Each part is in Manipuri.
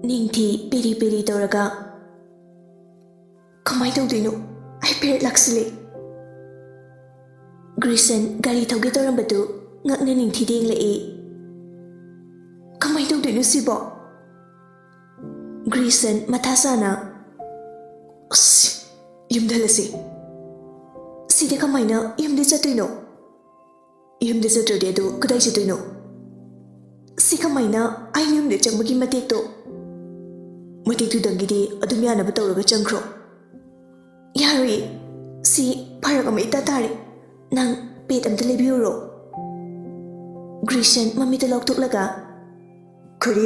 ꯅꯤꯡꯊꯤ ꯄꯦꯔꯤ ꯄꯦꯔꯤ ꯇꯧꯔꯒ ꯀꯃꯥꯏ ꯇꯧꯗꯣꯏꯅꯣ ꯑꯩ ꯄꯦꯔꯦꯠ ꯂꯥꯛꯁꯤꯜꯂꯦ ꯒ꯭ꯔꯤꯁꯟ ꯒꯥꯔꯤ ꯊꯧꯒꯦ ꯇꯧꯔꯝꯕꯗꯨ ꯉꯛꯅ ꯅꯤꯡꯊꯤꯗ ꯌꯦꯡꯂꯛꯏ ꯀꯃꯥꯏ ꯇꯧꯗꯣꯏꯅꯣ ꯁꯤꯕꯣ ꯒ꯭ꯔꯤꯁꯟ ꯃꯊꯥ ꯁꯥꯅ ꯑꯁ ꯌꯨꯝꯗ ꯍꯜꯂꯁꯤ ꯁꯤꯗ ꯀꯃꯥꯏꯅ ꯌꯨꯝꯗ ꯆꯠꯇꯣꯏꯅꯣ ꯌꯨꯝꯗ ꯆꯠꯇ꯭ꯔꯗꯤ ꯑꯗꯨ ꯀꯗꯥꯏ ꯆꯠꯇꯣꯏꯅꯣ ꯁꯤ ꯀꯃꯥꯏꯅ ꯑꯩ ꯌꯨꯝꯗ ꯆꯪꯕꯒꯤ ꯃꯇꯦꯛꯇꯨꯗꯪꯒꯤꯗꯤ ꯑꯗꯨꯝ ꯌꯥꯅꯕ ꯇꯧꯔꯒ ꯆꯪꯈ꯭ꯔꯣ ꯌꯥꯔꯣꯏ ꯁꯤ ꯐꯔꯛ ꯑꯃ ꯏꯇꯥ ꯇꯥꯔꯦ ꯅꯪ ꯄꯦꯠ ꯑꯝꯇ ꯂꯩꯕꯤꯌꯨꯔꯣ ꯒ꯭ꯔꯤꯁꯟ ꯃꯃꯤꯠꯇ ꯂꯥꯎꯊꯣꯛꯂꯒ ꯀꯔꯤ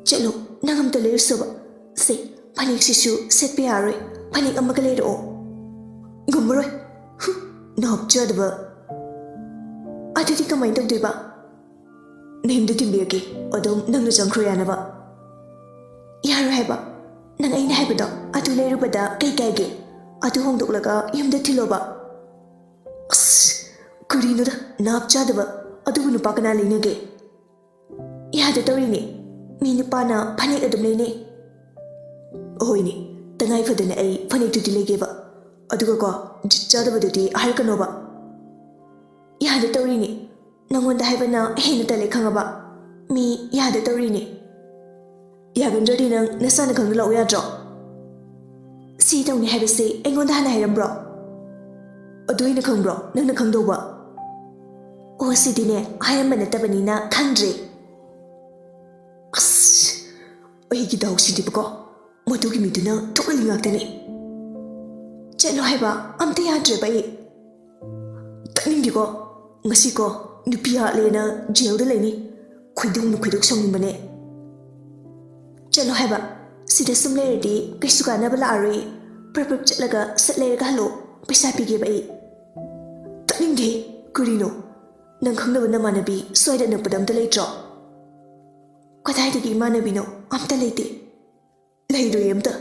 ꯆꯠꯂꯣ ꯅꯪ ꯑꯝꯇ ꯂꯩꯔꯨꯁꯣꯕ ꯁꯦ ꯐꯅꯦꯛꯁꯤꯁꯨ ꯁꯦꯠꯄ ꯌꯥꯔꯣꯏ ꯐꯅꯦꯛ ꯑꯃꯒ ꯂꯩꯔꯛꯑꯣ ꯉꯝꯃꯔꯣꯏ ꯅꯥꯞꯆꯗꯕ ꯑꯗꯨꯗꯤ ꯀꯃꯥꯏꯅ ꯇꯧꯗꯣꯏꯕ ꯅꯌꯨꯝꯗ ꯊꯤꯟꯕꯤꯔꯛꯀꯦ ꯑꯗꯨꯝ ꯅꯪꯅ ꯆꯪꯈ꯭ꯔꯣ ꯌꯥꯅꯕ ꯌꯥꯔꯣꯏ ꯍꯥꯏꯕ ꯅꯪ ꯑꯩꯅ ꯍꯥꯏꯕꯗꯣ ꯑꯗꯨ ꯂꯩꯔꯨꯕꯗ ꯀꯩ ꯀꯥꯏꯒꯦ ꯑꯗꯨ ꯍꯣꯡꯗꯣꯛꯂꯒ ꯌꯨꯝꯗ ꯊꯤꯜꯂꯣꯕ ꯑꯁ ꯀꯔꯤꯅꯣꯗ ꯅꯥꯞ ꯆꯥꯗꯕ ꯑꯗꯨꯕꯨ ꯅꯨꯄꯥ ꯀꯅꯥ ꯂꯩꯅꯒꯦ ꯌꯥꯗ ꯇꯧꯔꯤꯅꯦ ꯃꯤ ꯅꯨꯄꯥꯅ ꯐꯅꯦꯛ ꯑꯗꯨꯝ ꯂꯩꯅꯩ ꯑꯍꯣꯏꯅꯦ ꯇꯉꯥꯏ ꯐꯗꯅ ꯑꯩ ꯐꯅꯦꯛꯇꯨꯗꯤ ꯂꯩꯒꯦꯕ ꯑꯗꯨꯒꯀꯣ ꯖꯤꯠ ꯆꯥꯗꯕꯗꯨꯗꯤ ꯍꯥꯏꯔꯛꯀꯅꯣꯕ ꯌꯥꯗ ꯇꯧꯔꯤꯅꯦ ꯅꯪꯉꯣꯟꯗ ꯍꯥꯏꯕꯅ ꯍꯦꯟꯅ ꯇꯜꯂꯦ ꯈꯪꯉꯕ ꯃꯤ ꯌꯥꯗ ꯇꯧꯔꯤꯅꯦ ꯌꯥꯒꯟꯗ꯭ꯔꯗꯤ ꯅꯪ ꯅꯁꯥꯅ ꯈꯪꯅ ꯂꯥꯛꯎ ꯌꯥꯗ꯭ꯔꯣ ꯁꯤ ꯇꯧꯅꯤ ꯍꯥꯏꯕꯁꯦ ꯑꯩꯉꯣꯟꯗ ꯍꯥꯟꯅ ꯍꯥꯏꯔꯝꯕ꯭ꯔꯣ ꯑꯗꯨ ꯑꯩꯅ ꯈꯪꯕ꯭ꯔꯣ ꯅꯪꯅ ꯈꯪꯗꯧꯕ ꯑꯣ ꯁꯤꯗꯤꯅꯦ ꯍꯥꯏꯔꯝꯕ ꯅꯠꯇꯕꯅꯤꯅ ꯈꯪꯗ꯭ꯔꯦ ꯑꯁ ꯑꯩꯒꯤ ꯗꯥꯎꯁꯤꯗꯤꯕꯀꯣ ꯃꯗꯨꯒꯤ ꯃꯤꯗꯨꯅ ꯊꯣꯛꯍꯜꯂꯤ ꯉꯥꯛꯇꯅꯤ ꯆꯠꯂꯣ ꯍꯥꯏꯕ ꯑꯝꯇ ꯌꯥꯗ꯭ꯔꯦꯕ ꯑꯩ ꯇꯛꯅꯤꯡꯗꯦꯀꯣ ꯉꯁꯤꯀꯣ ꯅꯨꯄꯤ ꯍꯥꯠꯂꯦꯅ ꯖꯦꯜꯗ ꯂꯩꯅꯤ ꯈꯣꯏꯗꯧ ꯁꯥꯎꯅꯤꯡꯕꯅꯦ ꯆꯠꯂꯣ ꯍꯥꯏꯕ ꯁꯤꯗ ꯁꯨꯝ ꯂꯩꯔꯗꯤ ꯀꯩꯁꯨ ꯀꯥꯟꯅꯕ ꯂꯥꯛꯑꯔꯣꯏ ꯄ꯭ꯔꯞ ꯆꯠꯂꯒ ꯁꯠ ꯂꯩꯔꯒ ꯍꯜꯂꯣ ꯄꯩꯁꯥ ꯄꯤꯒꯦꯕ ꯑꯩ ꯇꯛꯅꯤꯡꯗꯦ ꯀꯔꯤꯅꯣ ꯅꯪ ꯈꯪꯅꯕ ꯅꯃꯥꯟꯅꯕꯤ ꯁ꯭ꯋꯥꯏꯗ ꯑꯅꯛꯄꯗ ꯑꯝꯇ ꯂꯩꯇ꯭ꯔꯣ ꯀꯗꯥꯏꯗꯒꯤ ꯏꯃꯥꯟꯅꯕꯤꯅꯣ ꯑꯝꯇ ꯂꯩꯇꯦ ꯂꯩꯔꯣꯏ ꯑꯝꯇ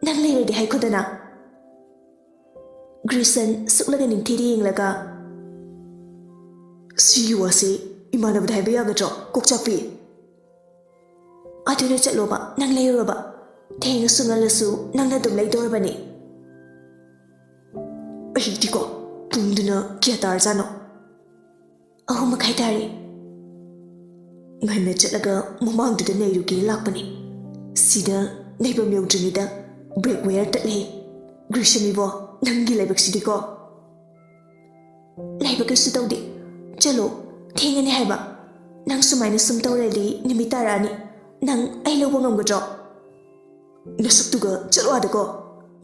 ꯅꯪ ꯂꯩꯔꯗꯤ ꯍꯥꯏꯈꯣꯗꯅ ꯒ꯭ꯔꯤꯁꯟ ꯁꯨꯛꯂꯒ ꯅꯤꯡꯊꯤꯗ ꯌꯦꯡꯂꯒ ꯁꯤꯒꯤ ꯋꯥꯁꯤ ꯏꯃꯥꯟꯅꯕꯗ ꯍꯥꯏꯕ ꯌꯥꯒꯗ꯭ꯔꯣ ꯀꯣꯛꯆꯥꯛꯄꯤ ꯑꯗꯨꯅ ꯆꯠꯂꯣꯕ ꯅꯪ ꯂꯩꯔꯨꯔꯕ ꯊꯦꯡꯉꯁꯨ ꯉꯜꯂꯁꯨ ꯅꯪꯅ ꯑꯗꯨꯝ ꯂꯩꯗꯧꯔꯕꯅꯤ ꯑꯩꯗꯤꯀꯣ ꯄꯨꯡꯗꯨꯅ ꯀꯌꯥ ꯇꯥꯔꯖꯥꯠꯅꯣ 3:30 ꯇꯥꯔꯦ ꯉꯟꯅ ꯆꯠꯂꯒ ꯃꯃꯥꯡꯗꯨꯗ ꯅꯩꯔꯨꯒꯦ ꯂꯥꯛꯄꯅꯤ ꯁꯤꯗ ꯅꯩꯐꯝ ꯌꯧꯗ꯭ꯔꯤꯉꯩꯗ ꯕ꯭ꯔꯦꯛ ꯋꯦꯌꯔ ꯇꯠꯂꯦ ꯒ꯭ꯔꯤꯁꯟꯏꯕꯣ ꯅꯪꯒꯤ ꯂꯥꯏꯕꯛꯁꯤꯗꯤꯀꯣ ꯂꯩꯕ ꯀꯩꯁꯨ ꯇꯧꯗꯦ ꯆꯠꯂꯣ ꯊꯦꯡꯉꯅꯤ ꯍꯥꯏꯕ ꯅꯪ ꯁꯨꯃꯥꯏꯅ ꯁꯨꯝ ꯇꯧꯔꯗꯤ ꯅꯨꯃꯤꯠ ꯇꯥꯔꯛꯑꯅꯤ ꯅꯪ ꯑꯩ ꯂꯧꯕ ꯉꯝꯒꯗ꯭ꯔꯣ ꯅꯁꯛꯇꯨꯒ ꯆꯠꯂꯣ ꯑꯥꯗꯀꯣ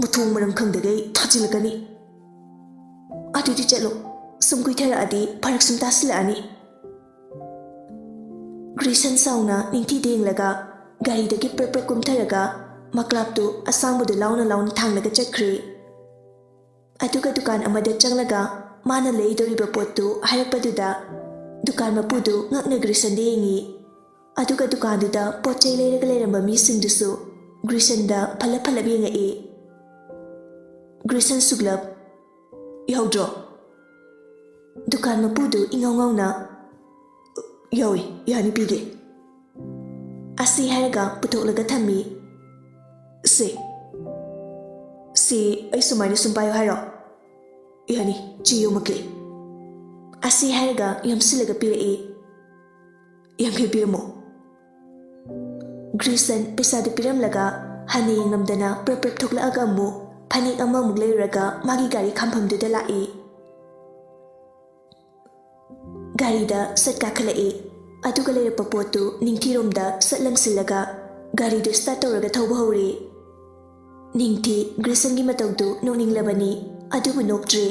ꯃꯊꯣꯡ ꯃꯔꯝ ꯈꯪꯗꯒꯩ ꯊꯥꯖꯤꯜꯂꯛꯀꯅꯤ ꯑꯗꯨꯗꯤ ꯆꯠꯂꯣ ꯁꯨꯝ ꯀꯨꯏꯊꯔꯛꯑꯗꯤ ꯐꯔꯛ ꯁꯨꯝ ꯇꯥꯁꯤꯜꯂꯛꯑꯅꯤ ꯒ꯭ꯔꯤꯁꯟ ꯁꯥꯎꯅ ꯅꯤꯡꯊꯤꯗ ꯌꯦꯡꯂꯒ ꯒꯥꯔꯤꯗꯒꯤ ꯄ꯭ꯔꯞ ꯀꯨꯝꯊꯔꯒ ꯃꯀ꯭ꯂꯥꯞꯇꯨ ꯑꯁꯥꯡꯕꯗꯨ ꯂꯥꯎꯅ ꯊꯥꯡꯂꯒ ꯆꯠꯈ꯭ꯔꯦ ꯑꯗꯨꯒ ꯗꯨꯀꯥꯟ ꯑꯃꯗ ꯆꯪꯂꯒ ꯃꯥꯅ ꯂꯩꯗꯧꯔꯤꯕ ꯄꯣꯠꯇꯨ ꯍꯥꯏꯔꯛꯄꯗꯨꯗ ꯗꯨꯀꯥꯟ ꯃꯄꯨꯗꯨ ꯉꯛꯅ ꯒ꯭ꯔꯤꯁꯟꯗ ꯌꯦꯡꯉꯤ ꯑꯗꯨꯒ ꯗꯨꯀꯥꯟꯗꯨꯗ ꯄꯣꯠ ꯆꯩ ꯂꯩꯔꯒ ꯂꯩꯔꯝꯕ ꯃꯤꯁꯤꯡꯗꯨꯁꯨ ꯒ꯭ꯔꯤꯁꯟꯗ ꯐꯜꯂꯞ ꯌꯦꯡꯉꯛꯏ ꯒ꯭ꯔꯤꯁꯟ ꯁꯨꯛꯂꯞ ꯌꯥꯎꯗ꯭ꯔꯣ ꯗꯨꯀꯥꯟ ꯃꯄꯨꯗꯨ ꯏꯉꯥꯎ ꯉꯥꯎꯅ ꯌꯥꯎꯏ ꯌꯥꯅꯤ ꯄꯤꯒꯦ ꯑꯁꯤ ꯍꯥꯏꯔꯒ ꯄꯨꯊꯣꯛꯂꯒ ꯊꯝꯃꯤ ꯁꯤ ꯑꯩ ꯁꯨꯃꯥꯏꯅ ꯁꯨꯝ ꯄꯥꯏꯌꯣ ꯍꯥꯏꯔꯣ ꯌꯥꯅꯤ ꯆꯦ ꯌꯣꯝꯃꯛꯀꯦ ꯑꯁꯤ ꯍꯥꯏꯔꯒ ꯌꯣꯝꯁꯤꯜꯂꯒ ꯄꯤꯔꯛꯏ 50 ꯄꯤꯔꯝꯃꯣ ꯒ꯭ꯔꯤꯁꯟ ꯄꯩꯁꯥꯗꯨ ꯄꯤꯔꯝꯂꯒ ꯍꯟꯅ ꯌꯦꯡꯉꯝꯗꯅ ꯄ꯭ꯔꯞ ꯊꯣꯛꯂꯛꯑꯒ ꯑꯃꯨꯛ ꯐꯅꯦꯛ ꯑꯃꯃꯨꯛ ꯂꯩꯔꯨꯔꯒ ꯃꯥꯒꯤ ꯒꯥꯔꯤ ꯈꯥꯝꯐꯝꯗꯨꯗ ꯂꯥꯛꯏ ꯒꯥꯔꯤꯗ ꯁꯠ ꯀꯥꯈꯠꯂꯛꯏ ꯑꯗꯨꯒ ꯂꯩꯔꯛꯄ ꯄꯣꯠꯇꯨ ꯅꯤꯡꯊꯤꯔꯣꯝꯗ ꯁꯠ ꯂꯪꯁꯤꯜꯂꯒ ꯒꯥꯔꯤꯗꯨ ꯁ꯭ꯇꯥꯔꯠ ꯇꯧꯔꯒ ꯊꯧꯕ ꯍꯧꯔꯤ ꯅꯤꯡꯊꯤ ꯒ꯭ꯔꯤꯁꯟꯒꯤ ꯃꯇꯧꯗꯨ ꯅꯣꯛꯅꯤꯡꯂꯕꯅꯤ ꯑꯗꯨꯕꯨ ꯅꯣꯛꯇ꯭ꯔꯤ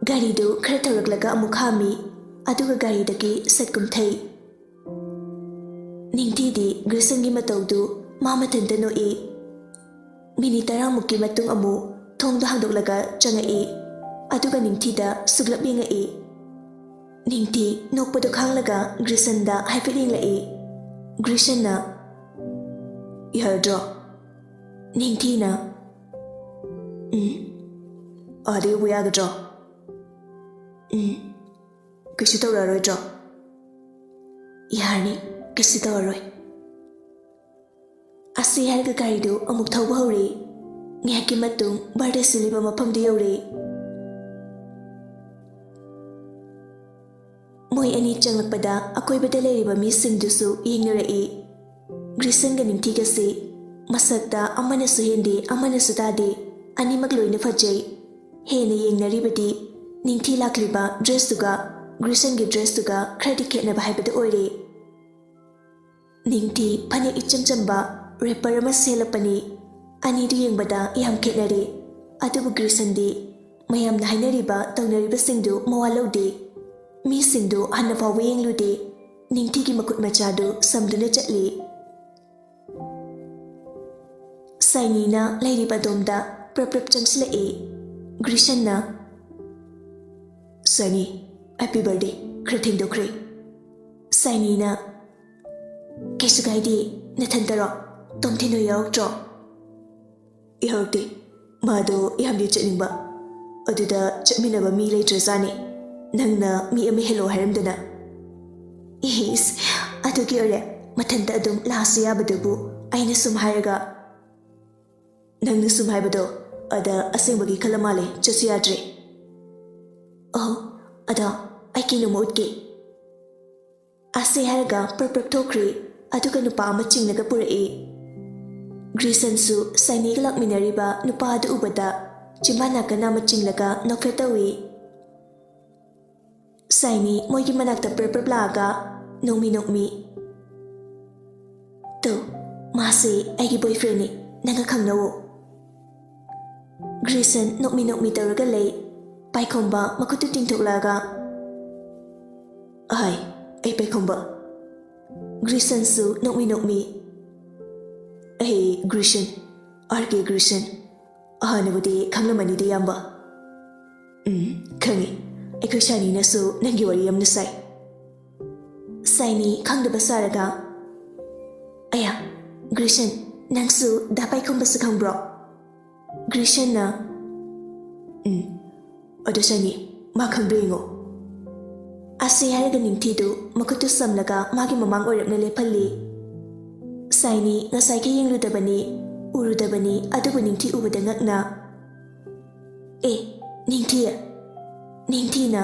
ꯒꯥꯔꯤꯗꯨ ꯈꯔ ꯊꯧꯔꯛꯂꯒ ꯑꯃꯨꯛ ꯈꯥꯝꯃꯤ ꯑꯗꯨꯒ ꯒꯥꯔꯤꯗꯒꯤ ꯁꯠ ꯀꯨꯝꯊꯩ ꯅꯤꯡꯊꯤꯗꯤ ꯒ꯭ꯔꯤꯁꯟꯒꯤ ꯃꯇꯧꯗꯨ ꯃꯥ ꯃꯊꯟꯇ ꯅꯣꯛꯏ ꯃꯤꯅꯤꯠ 10ꯃꯨꯛꯀꯤ ꯃꯇꯨꯡ ꯑꯃꯨꯛ ꯊꯣꯡꯗ ꯍꯥꯡꯗꯣꯛꯂꯒ ꯆꯪꯉꯛꯏ ꯑꯗꯨꯒ ꯅꯤꯡꯊꯤꯗ ꯁꯨꯛꯂꯞ ꯌꯦꯡꯉꯛꯏ ꯅꯤꯡꯊꯤ ꯅꯣꯛꯄꯗꯨ ꯈꯥꯡꯂꯒ ꯒ꯭ꯔꯤꯁꯟꯗ ꯍꯥꯏꯐꯦꯠ ꯌꯦꯡꯂꯛꯏ ꯒ꯭ꯔꯤꯁꯟꯅ ꯌꯥꯔꯗ꯭ꯔꯣ ꯅꯤꯡꯊꯤꯅ ꯑꯥꯗ ꯌꯧꯕꯌꯥꯒꯗ꯭ꯔꯣ ꯀꯩꯁꯨ ꯇꯧꯔꯛꯑꯔꯣꯏꯗ꯭ꯔꯣ ꯌꯥꯔꯅꯤ ꯀꯩꯁꯨ ꯇꯧꯔꯔꯣꯏ ꯑꯁꯤ ꯍꯥꯏꯔꯒ ꯒꯥꯔꯤꯗꯨ ꯑꯃꯨꯛ ꯊꯧꯕ ꯍꯧꯔꯦ ꯉꯥꯏꯍꯥꯛꯀꯤ ꯃꯇꯨꯡ ꯕꯥꯔꯗꯦ ꯁꯤꯜꯂꯤꯕ ꯃꯐꯝꯗꯨ ꯌꯧꯔꯦ ꯃꯣꯏ ꯑꯅꯤ ꯆꯪꯂꯛꯄꯗ ꯑꯀꯣꯏꯕꯗ ꯂꯩꯔꯤꯕ ꯃꯤꯁꯤꯡꯗꯨꯁꯨ ꯌꯦꯡꯅꯔꯛꯏ ꯒ꯭ꯔꯤꯁꯟꯒ ꯅꯤꯡꯊꯤꯒꯁꯤ ꯃꯁꯛꯇ ꯑꯃꯅꯁꯨ ꯍꯦꯟꯗꯦ ꯑꯃꯅꯁꯨ ꯇꯥꯗꯦ ꯑꯅꯤꯃꯛ ꯂꯣꯏꯅ ꯐꯖꯩ ꯍꯦꯟꯅ ꯌꯦꯡꯅꯔꯤꯕꯗꯤ ꯅꯤꯡꯊꯤ ꯂꯥꯛꯂꯤꯕ ꯗ꯭ꯔꯦꯁꯇꯨꯒ ꯒ꯭ꯔꯤꯁꯟꯒꯤ ꯗ꯭ꯔꯦꯁꯇꯨꯒ ꯈꯔꯗꯤ ꯈꯦꯠꯅꯕ ꯍꯥꯏꯕꯗꯨ ꯑꯣꯏꯔꯦ ꯅꯤꯡꯊꯤ ꯐꯅꯦꯛ ꯏꯆꯝ ꯆꯝꯕ ꯔꯦꯄꯔ ꯑꯃ ꯁꯦꯠꯂꯛꯄꯅꯤ ꯑꯅꯤꯗꯨ ꯌꯦꯡꯕꯗ ꯌꯥꯝ ꯈꯦꯠꯅꯔꯦ ꯑꯗꯨꯕꯨ ꯒ꯭ꯔꯤꯁꯟꯗꯤ ꯃꯌꯥꯝꯅ ꯍꯥꯏꯅꯔꯤꯕ ꯇꯧꯅꯔꯤꯕꯁꯤꯡꯗꯨ ꯃꯋꯥ ꯂꯧꯗꯦ ꯃꯤꯁꯤꯡꯗꯨ ꯍꯟꯅ ꯐꯥꯎꯕ ꯌꯦꯡꯂꯨꯗꯦ ꯅꯤꯡꯊꯤꯒꯤ ꯃꯈꯨꯠ ꯃꯆꯥꯗꯨ ꯁꯝꯗꯨꯅ ꯆꯠꯂꯤ ꯁꯥꯏꯅꯤꯅ ꯂꯩꯔꯤꯕ ꯑꯗꯣꯝꯗ ꯄ꯭ꯔꯞ ꯄ꯭ꯔꯞ ꯆꯪꯁꯤꯜꯂꯛꯏ ꯒ꯭ꯔꯤꯁꯟꯅ ꯁꯥꯏꯅꯤ ꯍꯦꯄꯤ ꯕꯔꯊꯗꯦ ꯈꯔ ꯊꯦꯡꯗꯣꯛꯈ꯭ꯔꯦ ꯁꯥꯏꯅꯤꯅ ꯀꯩꯁꯨ ꯀꯥꯏꯗꯦ ꯅꯊꯟꯇꯔꯣ ꯇꯣꯝꯊꯤꯟ ꯍꯣꯏ ꯌꯥꯎꯔꯛꯇ꯭ꯔꯣ ꯌꯥꯎꯔꯛꯇꯦ ꯃꯥꯗꯣ ꯌꯥꯝꯗꯤ ꯆꯠꯅꯤꯡꯕ ꯑꯗꯨꯗ ꯆꯠꯃꯤꯟꯅꯕ ꯃꯤ ꯂꯩꯇ꯭ꯔꯖꯥꯠꯅꯤ ꯅꯪꯅ ꯃꯤ ꯑꯃ ꯍꯦꯜꯂꯣ ꯍꯥꯏꯔꯝꯗꯅ ꯏꯁ ꯑꯗꯨꯒꯤ ꯑꯣꯏꯔꯦ ꯃꯊꯟꯇ ꯑꯗꯨꯝ ꯂꯥꯛꯑꯁꯨ ꯌꯥꯕꯗꯨꯕꯨ ꯑꯩꯅ ꯁꯨꯝ ꯍꯥꯏꯔꯒ ꯅꯪꯅ ꯁꯨꯝ ꯍꯥꯏꯕꯗꯣ ꯑꯗ ꯑꯁꯦꯡꯕꯒꯤ ꯈꯜꯂ ꯃꯥꯜꯂꯦ ꯆꯠꯁꯨ ꯌꯥꯗ꯭ꯔꯦ ꯑꯣ ꯑꯗꯣ ꯑꯩ ꯀꯩꯅꯣꯝꯃ ꯎꯠꯀꯦ ꯑꯁꯦ ꯍꯥꯏꯔꯒ ꯄ꯭ꯔꯞ ꯄ꯭ꯔꯞ ꯊꯣꯛꯈ꯭ꯔꯦ ꯑꯗꯨꯒ ꯅꯨꯄꯥ ꯑꯃ ꯆꯤꯡꯂꯒ ꯄꯨꯔꯛꯏ ꯒ꯭ꯔꯤꯁꯟꯁꯨ ꯁꯥꯏꯅꯤꯒ ꯂꯥꯛꯃꯤꯟꯅꯔꯤꯕ ꯅꯨꯄꯥ ꯑꯗꯨ ꯎꯕꯗ ꯆꯤꯝꯕꯥꯟ ꯅꯥꯀꯟ ꯑꯃ ꯆꯤꯡꯂꯒ ꯅꯣꯛꯐꯦꯠ ꯇꯧꯏ ꯁꯥꯏꯅꯤ ꯃꯣꯏꯒꯤ ꯃꯅꯥꯛꯇ ꯄ꯭ꯔꯞ ꯄ꯭ꯔꯞ ꯂꯥꯛꯑꯒ ꯅꯣꯛꯃꯤ ꯇꯣ ꯃꯥꯁꯦ ꯑꯩꯒꯤ ꯕꯣꯏꯐ꯭ꯔꯦꯟꯅꯤ ꯅꯪꯒ ꯈꯪꯅꯧꯋꯣ ꯒ꯭ꯔꯤꯁꯟ ꯅꯣꯛꯃꯤ ꯇꯧꯔꯒ ꯂꯩ ꯄꯥꯏꯈꯣꯝꯕ ꯃꯈꯨꯠꯇꯨ ꯇꯤꯡꯊꯣꯛꯂꯛꯑꯒ ꯑꯍꯥꯏ ꯑꯩ ꯄꯥꯏꯈꯣꯝꯕ ꯒ꯭ꯔꯤꯁꯟꯁꯨ ꯅꯣꯛꯃꯤ ꯑꯍꯦ ꯒ꯭ꯔꯤꯁꯟ ꯑꯥꯔ ꯀꯦ ꯒ꯭ꯔꯤꯁꯟ ꯍꯥꯟꯅꯕꯨꯗꯤ ꯈꯪꯂꯝꯃꯅꯤꯗ ꯏꯌꯥꯝꯕ ꯈꯪꯉꯤ ꯑꯩꯈꯣꯏ ꯁꯥꯏꯅꯤꯅꯁꯨ ꯅꯪꯒꯤ ꯋꯥꯔꯤ ꯌꯥꯝꯅ ꯁꯥꯏ ꯁꯥꯏꯅꯤ ꯈꯪꯗꯕ ꯁꯥꯔꯒ ꯑꯌꯥ ꯒ꯭ꯔꯤꯁꯟ ꯅꯪꯁꯨ ꯗꯥ ꯄꯥꯏꯈꯣꯝꯕꯁꯨ ꯈꯪꯕ꯭ꯔꯣ ꯒ꯭ꯔꯤꯁꯟꯅ ꯑꯗꯣ ꯁꯥꯏꯅꯤ ꯃꯥ ꯈꯪꯕ꯭ꯔꯥ ꯌꯦꯡꯉꯣ ꯑꯁꯤ ꯍꯥꯏꯔꯒ ꯅꯤꯡꯊꯤꯗꯨ ꯃꯈꯨꯠꯇꯨ ꯁꯝꯂꯒ ꯃꯥꯒꯤ ꯃꯃꯥꯡ ꯑꯣꯏꯔꯞꯅ ꯂꯦꯞꯍꯜꯂꯤ ꯁꯥꯏꯅꯤ ꯉꯁꯥꯏꯒꯤ ꯌꯦꯡꯂꯨꯗꯕꯅꯤ ꯎꯔꯨꯗꯕꯅꯤ ꯑꯗꯨꯕꯨ ꯅꯤꯡꯊꯤ ꯎꯕꯗ ꯉꯛꯅ ꯑꯦ ꯅꯤꯡꯊꯤꯅ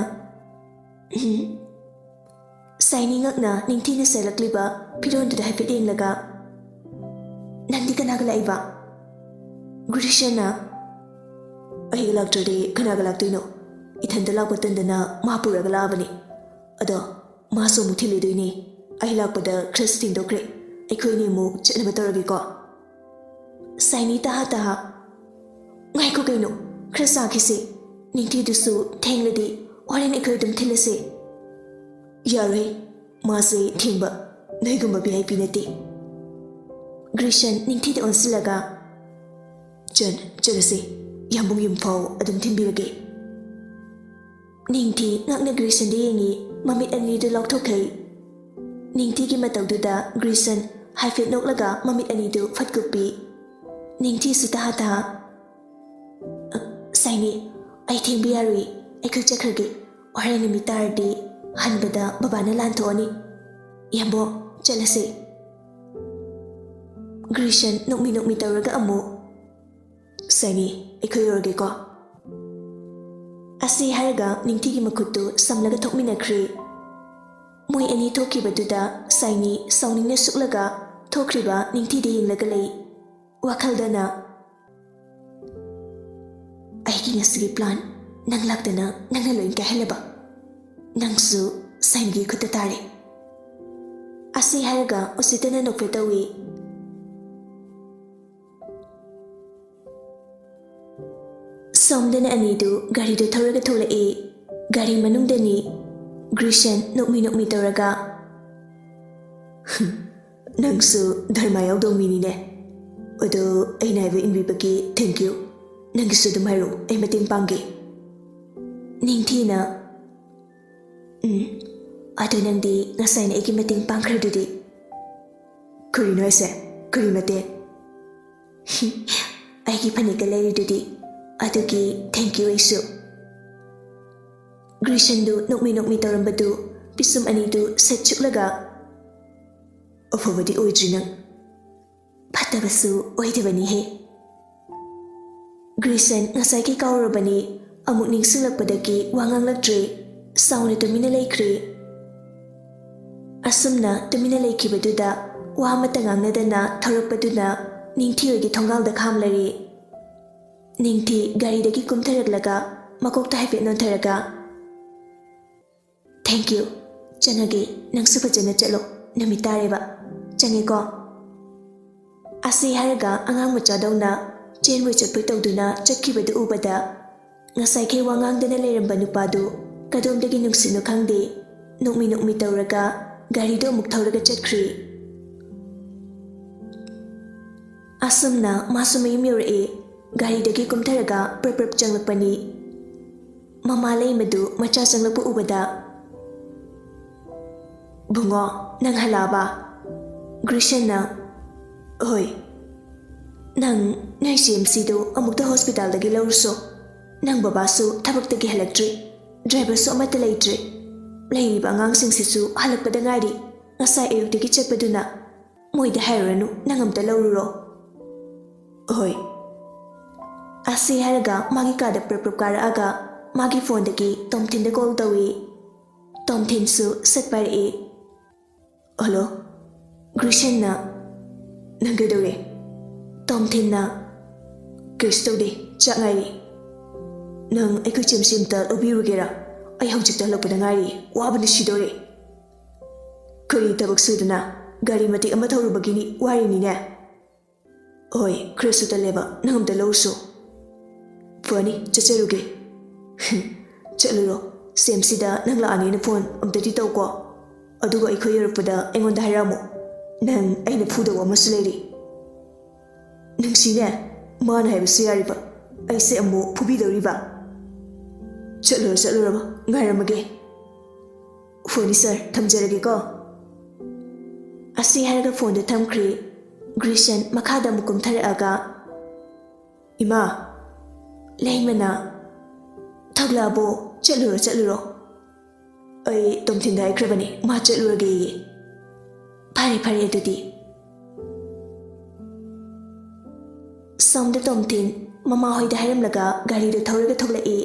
ꯁꯥꯏꯅꯤ ꯉꯛꯅ ꯅꯤꯡꯊꯤꯅ ꯁꯦꯠꯂꯛꯂꯤꯕ ꯐꯤꯔꯣꯟꯗꯨꯗ ꯍꯥꯏꯐꯦꯠ ꯌꯦꯡꯂꯒ ꯅꯪꯗꯤ ꯀꯅꯥꯒ ꯂꯥꯛꯏꯕ ꯒ꯭ꯔꯤꯁꯟꯅ ꯑꯩꯒ ꯂꯥꯛꯇ꯭ꯔꯗꯤ ꯀꯅꯥꯒ ꯂꯥꯛꯇꯣꯏꯅꯣ ꯏꯊꯟꯇ ꯂꯥꯛꯄ ꯇꯟꯗꯅ ꯃꯥ ꯄꯨꯔꯒ ꯂꯥꯛꯑꯕꯅꯤ ꯑꯗꯣ ꯃꯥꯁꯨ ꯑꯃꯨꯛ ꯊꯤꯜꯂꯤꯗꯣꯏꯅꯤ ꯑꯩ ꯂꯥꯛꯄꯗ ꯈꯔꯁꯨ ꯊꯦꯡꯗꯣꯛꯈ꯭ꯔꯦ ꯑꯩꯈꯣꯏꯅꯤ ꯑꯃꯨꯛ ꯆꯠꯅꯕ ꯇꯧꯔꯒꯦꯀꯣ ꯁꯥꯏꯅꯤ ꯇꯍꯥ ꯉꯥꯏꯈꯣ ꯀꯩꯅꯣ ꯈꯔ ꯆꯥꯈꯤꯁꯤ ꯅꯤꯡꯊꯤꯗꯨꯁꯨ ꯊꯦꯡꯂꯗꯤ ꯍꯣꯔꯦꯟ ꯑꯩꯈꯣꯏ ꯑꯗꯨꯝ ꯊꯤꯜꯂꯁꯤ ꯌꯥꯔꯣꯏ ꯃꯥꯁꯦ ꯊꯦꯡꯕ ꯅꯣꯏꯒꯨꯝꯕ VIP ꯅꯠꯇꯦ ꯒ꯭ꯔꯤꯁꯟ ꯅꯤꯡꯊꯤꯗ ꯑꯣꯟꯁꯤꯜꯂꯒ ꯆꯠꯂꯁꯤ ꯌꯥꯝꯕꯨꯡ ꯌꯨꯝꯐꯥꯎ ꯑꯗꯨꯝ ꯊꯤꯟꯕꯤꯔꯒꯦ ꯅꯤꯡꯊꯤ ꯉꯛꯅ ꯒ꯭ꯔꯤꯁꯟꯗ ꯌꯦꯡꯉꯤ ꯃꯃꯤꯠ ꯑꯅꯤꯗꯨ ꯂꯥꯎꯊꯣꯛꯈꯩ ꯅꯤꯡꯊꯤꯒꯤ ꯃꯇꯧꯗꯨꯗ ꯒ꯭ꯔꯤꯁꯟ ꯍꯥꯏꯐꯦꯠ ꯅꯣꯛꯂꯒ ꯃꯃꯤꯠ ꯑꯅꯤꯗꯨ ꯐꯠꯀꯨꯞꯄꯤ ꯅꯤꯡꯊꯤꯁꯨ ꯇꯍꯥ ꯁꯥꯏꯅꯤ ꯑꯩ ꯊꯦꯡꯕ ꯌꯥꯔꯣꯏ ꯑꯩꯈꯣꯏ ꯆꯠꯈ꯭ꯔꯒꯦ ꯍꯣꯔꯦꯟ ꯅꯨꯃꯤꯠ ꯇꯥꯔꯗꯤ ꯍꯟꯕꯗ ꯕꯕꯥꯅ ꯂꯥꯟꯊꯣꯛꯑꯅꯤ ꯌꯥꯝꯕꯣ ꯆꯠꯂꯁꯤ ꯒ꯭ꯔꯤꯁꯟ ꯅꯣꯛꯃꯤ ꯇꯧꯔꯒ ꯑꯃꯨꯛ ꯁꯥꯏꯅꯤ ꯑꯩꯈꯣꯏ ꯌꯧꯔꯒꯦꯀꯣ ꯑꯁꯤ ꯍꯥꯏꯔꯒ ꯅꯤꯡꯊꯤꯒꯤ ꯃꯈꯨꯠꯇꯨ ꯁꯝꯂꯒ ꯊꯣꯛꯃꯤꯟꯅꯈ꯭ꯔꯦ ꯃꯣꯏ ꯑꯅꯤ ꯊꯣꯛꯈꯤꯕꯗꯨꯗ ꯁꯥꯏꯅꯤ ꯁꯥꯎꯅꯤꯡꯅ ꯁꯨꯛꯂꯒ ꯊꯣꯛꯈ꯭ꯔꯤꯕ ꯅꯤꯡꯊꯤꯗ ꯌꯦꯡꯂꯒ ꯂꯩ ꯋꯥꯈꯜꯗꯅ ꯑꯩꯒꯤ ꯉꯁꯤꯒꯤ ꯄ꯭ꯂꯥꯟ ꯅꯪ ꯂꯥꯛꯇꯅ ꯅꯪꯅ ꯂꯣꯏ ꯀꯥꯏꯍꯜꯂꯕ ꯅꯪꯁꯨ ꯁꯥꯏꯟꯒꯤ ꯈꯨꯠꯇ ꯇꯥꯔꯦ ꯑꯁꯤ ꯍꯥꯏꯔꯒ ꯎꯁꯤꯠꯇꯅ ꯅꯣꯛꯐꯦꯠ ꯇꯧꯏ ꯁꯣꯝꯗꯅ ꯑꯅꯤꯗꯨ ꯒꯥꯔꯤꯗꯨ ꯊꯧꯔꯒ ꯊꯣꯛꯂꯛꯏ ꯒꯥꯔꯤ ꯃꯅꯨꯡꯗꯅꯤ ꯒ꯭ꯔꯤꯁꯟ ꯅꯣꯛꯃꯤ ꯇꯧꯔꯒ ꯅꯪꯁꯨ ꯙꯔꯃ ꯌꯥꯎꯗꯧ ꯃꯤꯅꯤꯅꯦ ꯑꯗꯣ ꯑꯩꯅ ꯍꯥꯏꯕ ꯏꯟꯕꯤꯕꯒꯤ ꯊꯦꯡꯛꯌꯨ ꯅꯪꯒꯤꯁꯨ ꯑꯗꯨꯝ ꯍꯥꯏꯔꯛꯎ ꯑꯩ ꯃꯇꯦꯡ ꯄꯥꯡꯒꯦ ꯅꯤꯡꯊꯤꯅ ꯑꯗꯣ ꯅꯪꯗꯤ ꯉꯁꯥꯏꯅ ꯑꯩꯒꯤ ꯃꯇꯦꯡ ꯄꯥꯡꯈ꯭ꯔꯗꯨꯗꯤ ꯀꯔꯤꯅꯣ ꯍꯥꯏꯁꯦ ꯀꯔꯤ ꯃꯇꯦꯡ ꯑꯩꯒꯤ ꯐꯅꯦꯛꯀ ꯂꯩꯔꯤꯗꯨꯗꯤ ꯑꯗꯨꯒꯤ ꯊꯦꯡꯛꯌꯨ ꯑꯩꯁꯨ ꯒ꯭ꯔꯤꯁꯟꯗꯨ ꯅꯣꯛꯃꯤ ꯇꯧꯔꯝꯕꯗꯨ ꯄꯤꯁꯨꯝ ꯑꯅꯤꯗꯨ ꯁꯦꯠ ꯆꯨꯛꯂꯒ ꯑꯐꯕꯗꯤ ꯑꯣꯏꯗ꯭ꯔꯤ ꯅꯪ ꯐꯠꯇꯕꯁꯨ ꯑꯣꯏꯗꯕꯅꯤꯍꯦ ꯒ꯭ꯔꯤꯁꯟ ꯉꯁꯥꯏꯒꯤ ꯀꯥꯎꯔꯕꯅꯤ ꯑꯃꯨꯛ ꯅꯤꯡꯁꯤꯡꯂꯛꯄꯗꯒꯤ ꯋꯥ ꯉꯥꯡꯂꯛꯇ꯭ꯔꯦ ꯁꯥꯎꯅ ꯇꯨꯃꯤꯟꯅ ꯂꯩꯈ꯭ꯔꯦ ꯑꯁꯨꯝꯅ ꯇꯨꯃꯤꯟꯅ ꯂꯩꯈꯤꯕꯗꯨꯗ ꯋꯥ ꯑꯃꯠꯇ ꯉꯥꯡꯅꯗꯅ ꯊꯧꯔꯛꯄꯗꯨꯅ ꯅꯤꯡꯊꯤ ꯍꯣꯏꯒꯤ ꯊꯣꯡꯒꯥꯜꯗ ꯈꯥꯝꯂꯔꯦ ꯅꯤꯡꯊꯤ ꯒꯥꯔꯤꯗꯒꯤ ꯀꯨꯝꯊꯔꯛꯂꯒ ꯃꯀꯣꯛꯇ ꯍꯥꯏꯐꯦꯠ ꯅꯣꯟꯊꯔꯒ ꯊꯦꯡꯛ ꯌꯨ ꯆꯪꯉꯒꯦ ꯅꯪꯁꯨ ꯐꯖꯅ ꯆꯠꯂꯣ ꯅꯨꯃꯤꯠ ꯇꯥꯔꯦꯕ ꯆꯪꯉꯦꯀꯣ ꯑꯁꯤ ꯍꯥꯏꯔꯒ ꯑꯉꯥꯡ ꯃꯆꯥꯗꯧꯅ ꯆꯦꯟꯕꯣꯏ ꯆꯠꯄꯣꯏ ꯇꯧꯗꯨꯅ ꯆꯠꯈꯤꯕꯗꯨ ꯎꯕꯗ ꯉꯁꯥꯏꯈꯩ ꯋꯥ ꯉꯥꯡꯗꯅ ꯂꯩꯔꯝꯕ ꯅꯨꯄꯥꯗꯨ ꯀꯗꯣꯝꯗꯒꯤ ꯅꯨꯡꯁꯤꯠꯅꯣ ꯈꯪꯗꯦ ꯅꯣꯛꯃꯤ ꯅꯣꯛꯃꯤ ꯇꯧꯔꯒ ꯒꯥꯔꯤꯗꯣ ꯑꯃꯨꯛ ꯊꯧꯔꯒ ꯆꯠꯈ꯭ꯔꯦ ꯑꯁꯨꯝꯅ ꯃꯥꯁꯨ ꯃꯌꯨꯝ ꯌꯧꯔꯛꯑꯦ ꯒꯥꯔꯤꯗꯒꯤ ꯀꯨꯝꯊꯔꯒ ꯄ꯭ꯔꯞ ꯄ꯭ꯔꯞ ꯆꯪꯂꯛꯄꯅꯤ ꯃꯃꯥ ꯂꯩꯃꯗꯨ ꯃꯆꯥ ꯆꯪꯂꯛꯄ ꯎꯕꯗ ꯕꯨꯡꯉꯣ ꯅꯪ ꯍꯜꯂꯛꯑꯕ ꯒ꯭ꯔꯤꯁꯟꯅ ꯍꯣꯏ ꯅꯪ ꯅꯣꯏ CMCꯗꯨ ꯑꯃꯨꯛꯇ ꯍꯣꯁꯄꯤꯇꯥꯜꯗꯒꯤ ꯂꯧꯔꯨꯁꯣ ꯅꯪ ꯕꯕꯥꯁꯨ ꯊꯕꯛꯇꯒꯤ ꯍꯜꯂꯛꯇ꯭ꯔꯤ ꯗ꯭ꯔꯥꯏꯚꯔꯁꯨ ꯑꯃꯠꯇ ꯂꯩꯇ꯭ꯔꯤ ꯂꯩꯔꯤꯕ ꯑꯉꯥꯡꯁꯤꯡꯁꯤꯁꯨ ꯍꯜꯂꯛꯄꯗ ꯉꯥꯏꯔꯤ ꯉꯁꯥꯏ ꯑꯌꯨꯛꯇꯒꯤ ꯆꯠꯄꯗꯨꯅ ꯃꯣꯏꯗ ꯍꯥꯏꯔꯨꯔꯅꯨ ꯅꯪ ꯑꯝꯇ ꯂꯧꯔꯨꯔꯣ ꯍꯣꯏ ꯑꯁꯤ ꯍꯥꯏꯔꯒ ꯃꯥꯒꯤ ꯀꯥꯗ ꯄ꯭ꯔꯞ ꯄ꯭ꯔꯞ ꯀꯥꯔꯛꯑꯒ ꯃꯥꯒꯤ ꯐꯣꯟꯗꯒꯤ ꯇꯣꯝꯊꯤꯟꯗ ꯀꯣꯜ ꯇꯧꯏ ꯇꯣꯝꯊꯤꯟꯁꯨ ꯁꯠ ꯄꯥꯏꯔꯛꯏ ꯍꯜꯂꯣ ꯒ꯭ꯔꯤꯁꯟꯅ ꯅꯪ ꯀꯩꯗꯧꯔꯦ ꯇꯣꯝꯊꯤꯟꯅ ꯀꯩꯁꯨ ꯇꯧꯗꯦ ꯆꯥꯛ ꯉꯥꯏꯔꯤ ꯅꯪ ꯑꯩꯈꯣꯏ CMC ꯑꯝꯇ ꯂꯧꯕꯤꯔꯨꯒꯦꯔꯥ ꯑꯩ ꯍꯧꯖꯤꯛꯇ ꯍꯜꯂꯛꯄꯗ ꯉꯥꯏꯔꯤ ꯋꯥꯕꯅ ꯁꯤꯗꯣꯔꯦ ꯀꯔꯤ ꯊꯕꯛ ꯁꯨꯗꯅ ꯒꯥꯔꯤ ꯃꯇꯦꯛ ꯑꯃ ꯊꯧꯔꯨꯕꯒꯤꯅꯤ ꯋꯥꯔꯤꯅꯤꯅꯦ ꯍꯣꯏ ꯈꯔꯁꯨ ꯇꯜꯂꯦꯕ ꯅꯪ ꯑꯝꯇ ꯂꯧꯔꯨꯁꯨ ꯐꯅꯤ ꯆꯠꯆꯔꯨꯒꯦ ꯆꯠꯂꯨꯔꯣ CMCꯗ ꯅꯪ ꯂꯥꯛꯑꯅꯤꯅ ꯐꯣꯟ ꯑꯝꯇꯗꯤ ꯇꯧꯀꯣ ꯑꯗꯨꯒ ꯑꯩꯈꯣꯏ ꯌꯧꯔꯛꯄꯗ ꯑꯩꯉꯣꯟꯗ ꯍꯥꯏꯔꯛꯑꯝꯃꯨ ꯅꯪ ꯑꯩꯅ ꯐꯨꯗꯧꯕ ꯑꯃꯁꯨ ꯂꯩꯔꯤ ꯅꯨꯡꯁꯤꯅꯦ ꯃꯥꯅ ꯍꯥꯏꯕꯁꯨ ꯌꯥꯔꯤꯕ ꯑꯩꯁꯦ ꯑꯃꯨꯛ ꯐꯨꯕꯤꯗꯧꯔꯤꯕ ꯆꯠꯂꯨꯔꯕ ꯉꯥꯏꯔꯝꯃꯒꯦ ꯐꯣꯟꯅꯤ ꯁꯥꯔ ꯊꯝꯖꯔꯒꯦꯀꯣ ꯑꯁꯤ ꯍꯥꯏꯔꯒ ꯐꯣꯟꯗꯨ ꯊꯝꯈ꯭ꯔꯦ ꯒ꯭ꯔꯤꯁꯟ ꯃꯈꯥꯗ ꯑꯃꯨꯛ ꯀꯨꯝꯊꯔꯛꯑꯒ ꯏꯃꯥ ꯂꯩꯃꯅ ꯊꯣꯛꯂꯛꯑꯕꯣ ꯆꯠꯂꯨꯔꯣ ꯑꯩ ꯇꯣꯝꯊꯤꯟꯗ ꯍꯥꯏꯈ꯭ꯔꯕꯅꯤ ꯃꯥ ꯆꯠꯂꯨꯔꯒꯦꯌꯦ ꯐꯔꯦ ꯑꯗꯨꯗꯤ ꯁꯣꯝꯗ ꯇꯣꯝꯊꯤꯟ ꯃꯃꯥꯍꯣꯏꯗ ꯍꯥꯏꯔꯝꯂꯒ ꯒꯥꯔꯤꯗꯨ ꯊꯧꯔꯒ ꯊꯣꯛꯂꯛꯏ